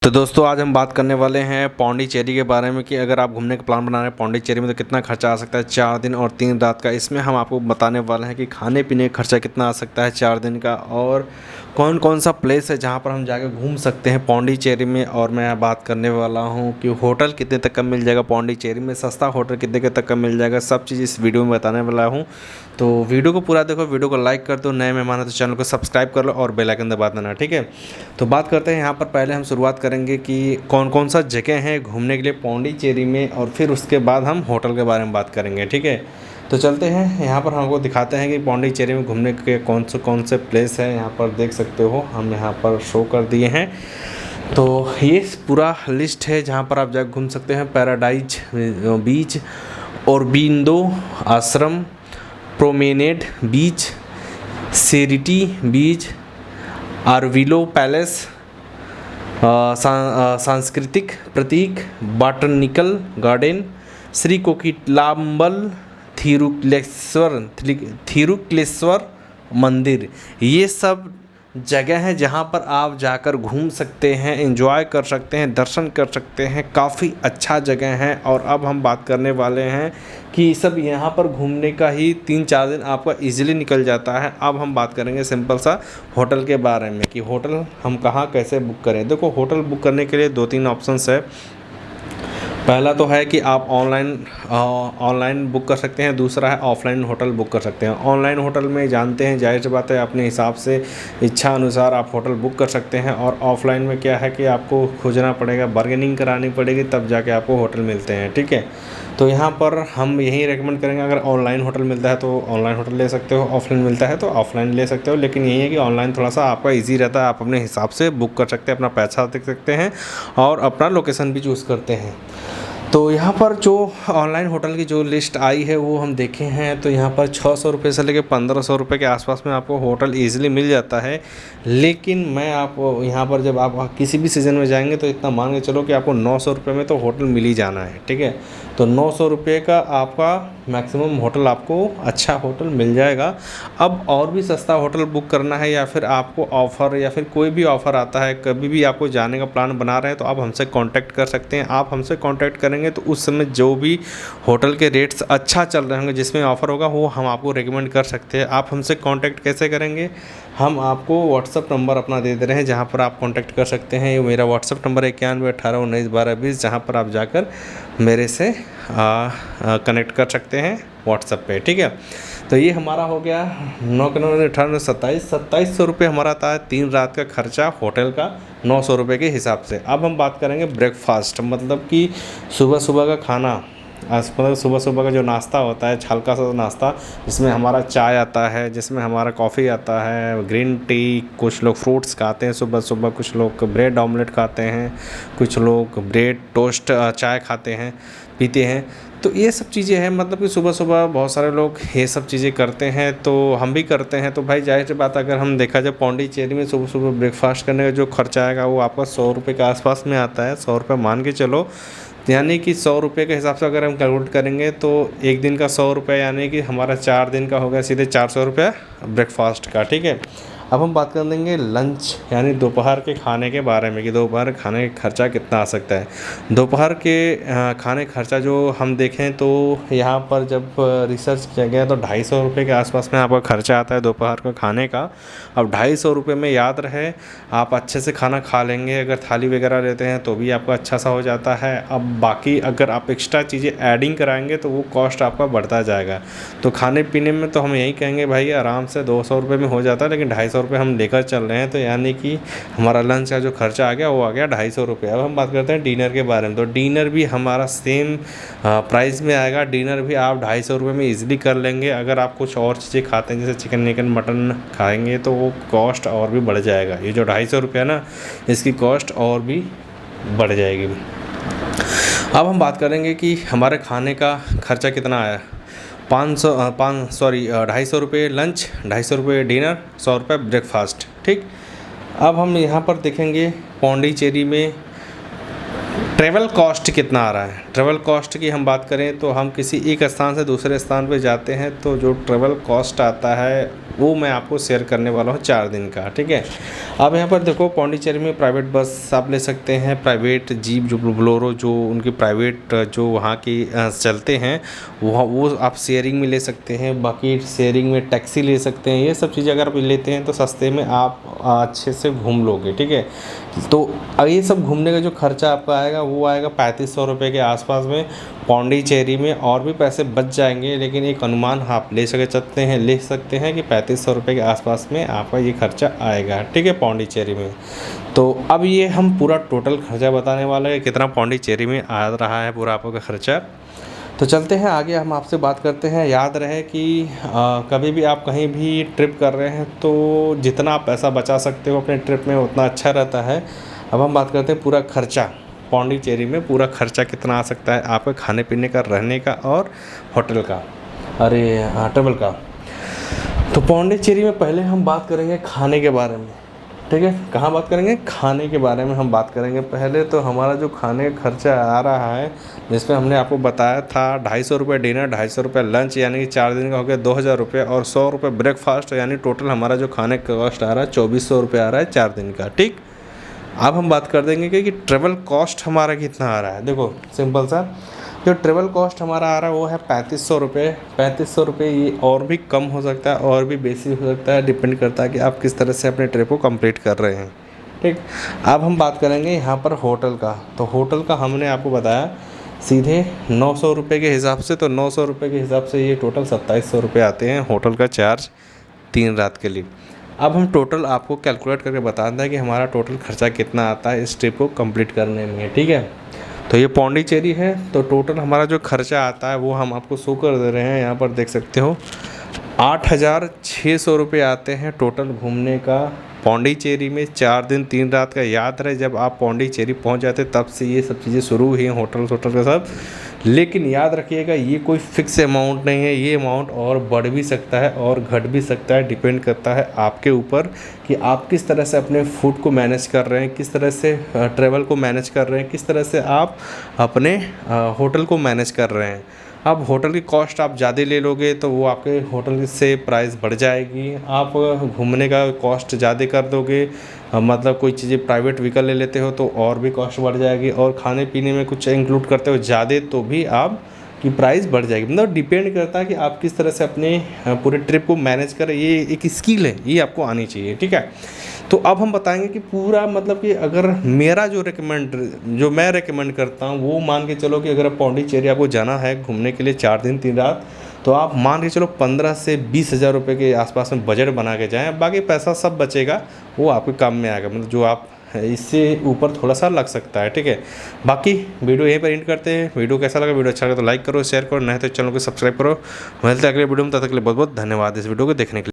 तो दोस्तों आज हम बात करने वाले हैं पौंडीचेरी के बारे में कि अगर आप घूमने का प्लान बना रहे हैं पौंडीचेरी में तो कितना खर्चा आ सकता है 4 दिन और 3 रात का। इसमें हम आपको बताने वाले हैं कि खाने पीने का खर्चा कितना आ सकता है 4 दिन का और कौन कौन सा प्लेस है जहां पर हम जाकर घूम सकते हैं पौंडीचेरी में। और मैं बात करने वाला हूं कि होटल कितने तक का मिल जाएगा पौंडीचेरी में, सस्ता होटल कितने के तक का मिल जाएगा, सब चीज़ इस वीडियो में बताने वाला हूँ। तो वीडियो को पूरा देखो, वीडियो को लाइक कर दो, नए मेहमान है तो चैनल को सब्सक्राइब कर लो और बेल आइकन दबा देना, ठीक है। तो बात करते हैं यहाँ पर, पहले हम शुरुआत करेंगे कि कौन कौन सा जगह है घूमने के लिए पौंडीचेरी में और फिर उसके बाद हम होटल के बारे में बात करेंगे, ठीक है। तो चलते हैं, यहाँ पर हमको दिखाते हैं कि पौंडीचेरी में घूमने के कौन से प्लेस है। यहाँ पर देख सकते हो, हम यहाँ पर शो कर दिए हैं। तो ये पूरा लिस्ट है जहाँ पर आप जाकर घूम सकते हैं। पैराडाइज बीच, ऑरबिंदो आश्रम, प्रोमेनेड बीच, सेरिटी बीच, आर्विलो पैलेस, सांस्कृतिक प्रतीक, बॉटनिकल गार्डन, श्री कोकिलाम्बल, थिरुक्लेश्वर मंदिर। ये सब जगह है जहाँ पर आप जाकर घूम सकते हैं, एंजॉय कर सकते हैं, दर्शन कर सकते हैं। काफ़ी अच्छा जगह है। और अब हम बात करने वाले हैं कि सब यहाँ पर घूमने का ही 3-4 दिन आपका इजीली निकल जाता है। अब हम बात करेंगे सिंपल सा होटल के बारे में कि होटल हम कहाँ कैसे बुक करें। देखो, होटल बुक करने के लिए 2-3 ऑप्शंस है। पहला तो है कि आप ऑनलाइन बुक कर सकते हैं, दूसरा है ऑफलाइन होटल बुक कर सकते हैं। ऑनलाइन होटल में जानते हैं, जाहिर सी बात है, अपने हिसाब से इच्छा अनुसार आप होटल बुक कर सकते हैं। और ऑफलाइन में क्या है कि आपको खोजना पड़ेगा, बार्गेनिंग करानी पड़ेगी, तब जाके आपको होटल मिलते हैं, ठीक है। तो यहाँ पर हम यही रेकमेंड करेंगे, अगर ऑनलाइन होटल मिलता है तो ऑनलाइन होटल ले सकते हो, ऑफलाइन मिलता है तो ऑफलाइन ले सकते हो। लेकिन यही है कि ऑनलाइन थोड़ा सा आपका ईजी रहता है, आप अपने हिसाब से बुक कर सकते हैं, अपना पैसा देख सकते हैं और अपना लोकेशन भी चूज़ करते हैं। तो यहाँ पर जो ऑनलाइन होटल की जो लिस्ट आई है वो हम देखे हैं, तो यहाँ पर 600 रुपये से लेकर 1500 रुपये के आसपास में आपको होटल ईज़िली मिल जाता है। लेकिन मैं आप यहाँ पर जब आप किसी भी सीज़न में जाएंगे तो इतना मान के चलो कि आपको 900 रुपये में तो होटल मिल ही जाना है, ठीक है। तो 900 रुपये का आपका मैक्सिमम होटल, आपको अच्छा होटल मिल जाएगा। अब और भी सस्ता होटल बुक करना है या फिर आपको ऑफ़र या फिर कोई भी ऑफ़र आता है, कभी भी आपको जाने का प्लान बना रहे हैं तो आप हमसे कांटेक्ट कर सकते हैं। आप हमसे कांटेक्ट करेंगे तो उस समय जो भी होटल के रेट्स अच्छा चल रहे होंगे, जिसमें ऑफ़र होगा, वो हम आपको रेकमेंड कर सकते हैं। आप हमसे कांटेक्ट कैसे करेंगे? हम आपको व्हाट्सअप नंबर अपना दे दे रहे हैं जहाँ पर आप कांटेक्ट कर सकते हैं। ये मेरा व्हाट्सअप नंबर है 9118191220, जहाँ पर आप जाकर मेरे से कनेक्ट कर सकते हैं व्हाट्सएप पे, ठीक है। तो ये हमारा हो गया 2700 रुपये हमारा आता है 3 रात का खर्चा होटल का 900 रुपये के हिसाब से। अब हम बात करेंगे ब्रेकफास्ट, मतलब कि सुबह सुबह का खाना, मतलब सुबह सुबह का जो नाश्ता होता है, हल्का सा नाश्ता, जिसमें हमारा चाय आता है, जिसमें हमारा कॉफ़ी आता है, ग्रीन टी, कुछ लोग फ्रूट्स खाते हैं सुबह सुबह, कुछ लोग ब्रेड ऑमलेट खाते हैं, कुछ लोग ब्रेड टोस्ट चाय खाते हैं, पीते हैं। तो ये सब चीज़ें हैं, मतलब कि सुबह सुबह बहुत सारे लोग ये सब चीज़ें करते हैं, तो हम भी करते हैं। तो भाई जाहिर सी बात, अगर हम देखा जाए पौंडीचेरी में सुबह सुबह ब्रेकफास्ट करने का जो खर्चा आएगा वो आपका 100 रुपये के आसपास में आता है। 100 रुपये मान के चलो, यानी कि 100 रुपये के हिसाब से अगर हम कैलकुलेट करेंगे तो एक दिन का 100 रुपये, यानी कि हमारा 4 दिन का हो गया सीधे 400 रुपये ब्रेकफास्ट का, ठीक है। अब हम बात कर लेंगे लंच यानी दोपहर के खाने के बारे में कि दोपहर खाने का खर्चा कितना आ सकता है। दोपहर के खाने खर्चा जो हम देखें तो यहाँ पर जब रिसर्च किया गया तो 250 रुपये के आसपास में आपका खर्चा आता है दोपहर का खाने का। अब 250 रुपये में याद रहे, आप अच्छे से खाना खा लेंगे, अगर थाली वगैरह लेते हैं तो भी आपका अच्छा सा हो जाता है। अब बाकी अगर आप एक्स्ट्रा चीज़ें ऐडिंग कराएंगे तो वो कॉस्ट आपका बढ़ता जाएगा। तो खाने पीने में तो हम यही कहेंगे भाई आराम से 200 रुपये में हो जाता है, लेकिन 250 रुपये हम लेकर चल रहे हैं, तो यानी कि हमारा लंच का जो खर्चा आ गया वो आ गया 250 रुपये। अब हम बात करते हैं डिनर के बारे में, तो डिनर भी हमारा सेम प्राइस में आएगा। डिनर भी आप 250 रुपये में ईजिली कर लेंगे। अगर आप कुछ और चीज़ें खाते हैं जैसे चिकन विकन मटन खाएंगे तो वो कॉस्ट और भी बढ़ जाएगा। ये जो 250 रुपये ना, इसकी कॉस्ट और भी बढ़ जाएगी। अब हम बात करेंगे कि हमारे खाने का खर्चा कितना आया। 250 रुपये लंच, 250 रुपये डिनर, 100 रुपये ब्रेकफास्ट, ठीक। अब हम यहाँ पर देखेंगे पौंडीचेरी में ट्रैवल कॉस्ट कितना आ रहा है। ट्रैवल कॉस्ट की हम बात करें तो हम किसी एक स्थान से दूसरे स्थान पे जाते हैं तो जो ट्रैवल कॉस्ट आता है वो मैं आपको शेयर करने वाला हूँ 4 दिन का, ठीक है। अब यहाँ पर देखो पौंडीचेरी में प्राइवेट बस आप ले सकते हैं, प्राइवेट जीप जो बोलेरो जो उनकी प्राइवेट जो वहाँ की चलते हैं वो आप शेयरिंग में ले सकते हैं। बाकी शेयरिंग में टैक्सी ले सकते हैं। ये सब चीज़ें अगर आप लेते हैं तो सस्ते में आप अच्छे से घूम लोगे, ठीक है। तो ये सब घूमने का जो खर्चा आपका आएगा वो आएगा 3500 रुपये के आसपास में पौंडीचेरी में। और भी पैसे बच जाएंगे, लेकिन एक अनुमान आप ले सकते हैं कि 3500 रुपये के आसपास में आपका ये खर्चा आएगा, ठीक है, पौंडीचेरी में। तो अब ये हम पूरा टोटल खर्चा बताने वाले हैं कितना पौंडीचेरी में आ रहा है पूरा आपका खर्चा। तो चलते हैं आगे, हम आपसे बात करते हैं। याद रहे कि कभी भी आप कहीं भी ट्रिप कर रहे हैं तो जितना आप पैसा बचा सकते हो अपने ट्रिप में उतना अच्छा रहता है। अब हम बात करते हैं पूरा खर्चा, पौंडीचेरी में पूरा खर्चा कितना आ सकता है आपका खाने पीने का, रहने का और होटल का, ट्रेवल का। तो पौंडीचेरी में पहले हम बात करेंगे खाने के बारे में, ठीक है। कहाँ बात करेंगे? खाने के बारे में हम बात करेंगे। पहले तो हमारा जो खाने का खर्चा आ रहा है, जिसमें हमने आपको बताया था 250 रुपये डिनर, 250 रुपये लंच, यानी कि 4 दिन का हो गया 2000 रुपये, और 100 रुपये ब्रेकफास्ट, यानी टोटल हमारा जो खाने का कॉस्ट आ रहा है 2400 रुपये आ रहा है 4 दिन का, ठीक। अब हम बात कर देंगे कि ट्रेवल कॉस्ट हमारा कितना आ रहा है। देखो सिंपल सा, जो ट्रेवल कॉस्ट हमारा आ रहा है वो है 3500 रुपये। 3500 रुपये, ये और भी कम हो सकता है और भी बेसी हो सकता है, डिपेंड करता है कि आप किस तरह से अपने ट्रिप को कंप्लीट कर रहे हैं, ठीक। अब हम बात करेंगे यहाँ पर होटल का। तो होटल का हमने आपको बताया सीधे 900 रुपये के हिसाब से, तो 900 रुपये के हिसाब से ये टोटल 2700 रुपये आते हैं होटल का चार्ज 3 रात के लिए। अब हम टोटल आपको कैलकुलेट करके बताते हैं कि हमारा टोटल खर्चा कितना आता है इस ट्रिप को कंप्लीट करने में, ठीक है। तो ये पौंडीचेरी है, तो टोटल हमारा जो खर्चा आता है वो हम आपको शो कर दे रहे हैं, यहाँ पर देख सकते हो 8600 रुपये आते हैं टोटल घूमने का पौंडीचेरी में 4 दिन 3 रात का। याद रहे जब आप पौंडीचेरी पहुंच जाते तब से ये सब चीज़ें शुरू हुई हैं, होटल का सब। लेकिन याद रखिएगा ये कोई फिक्स अमाउंट नहीं है, ये अमाउंट और बढ़ भी सकता है और घट भी सकता है, डिपेंड करता है आपके ऊपर कि आप किस तरह से अपने फूड को मैनेज कर रहे हैं, किस तरह से ट्रैवल को मैनेज कर रहे हैं, किस तरह से आप अपने होटल को मैनेज कर रहे हैं। अब होटल की कॉस्ट आप ज़्यादा ले लोगे तो वो आपके होटल से प्राइस बढ़ जाएगी। आप घूमने का कॉस्ट ज़्यादा कर दोगे, मतलब कोई चीज़ें प्राइवेट व्हीकल ले लेते हो तो और भी कॉस्ट बढ़ जाएगी, और खाने पीने में कुछ इंक्लूड करते हो ज़्यादा तो भी आप की प्राइस बढ़ जाएगी। मतलब डिपेंड करता है कि आप किस तरह से अपने पूरे ट्रिप को मैनेज करें। ये एक स्किल है, ये आपको आनी चाहिए, ठीक है। तो अब हम बताएंगे कि पूरा मतलब कि अगर मेरा जो मैं रेकमेंड करता हूँ वो मान के चलो कि अगर पौंडीचेरी आपको जाना है घूमने के लिए 4 दिन 3 रात, तो आप मान के चलो 15 से 20 हज़ार रुपये के आसपास में बजट बना के जाएँ। बाकी पैसा सब बचेगा वो आपके काम में आएगा, मतलब जो आप इससे ऊपर थोड़ा सा लग सकता है, ठीक है। बाकी वीडियो यहीं पर एंड करते हैं। वीडियो कैसा लगा? वीडियो अच्छा लगा तो लाइक करो, शेयर करो, नहीं तो चैनल को सब्सक्राइब करो। मिलते हैं अगले वीडियो में, तब तक के लिए बहुत बहुत धन्यवाद इस वीडियो को देखने के लिए।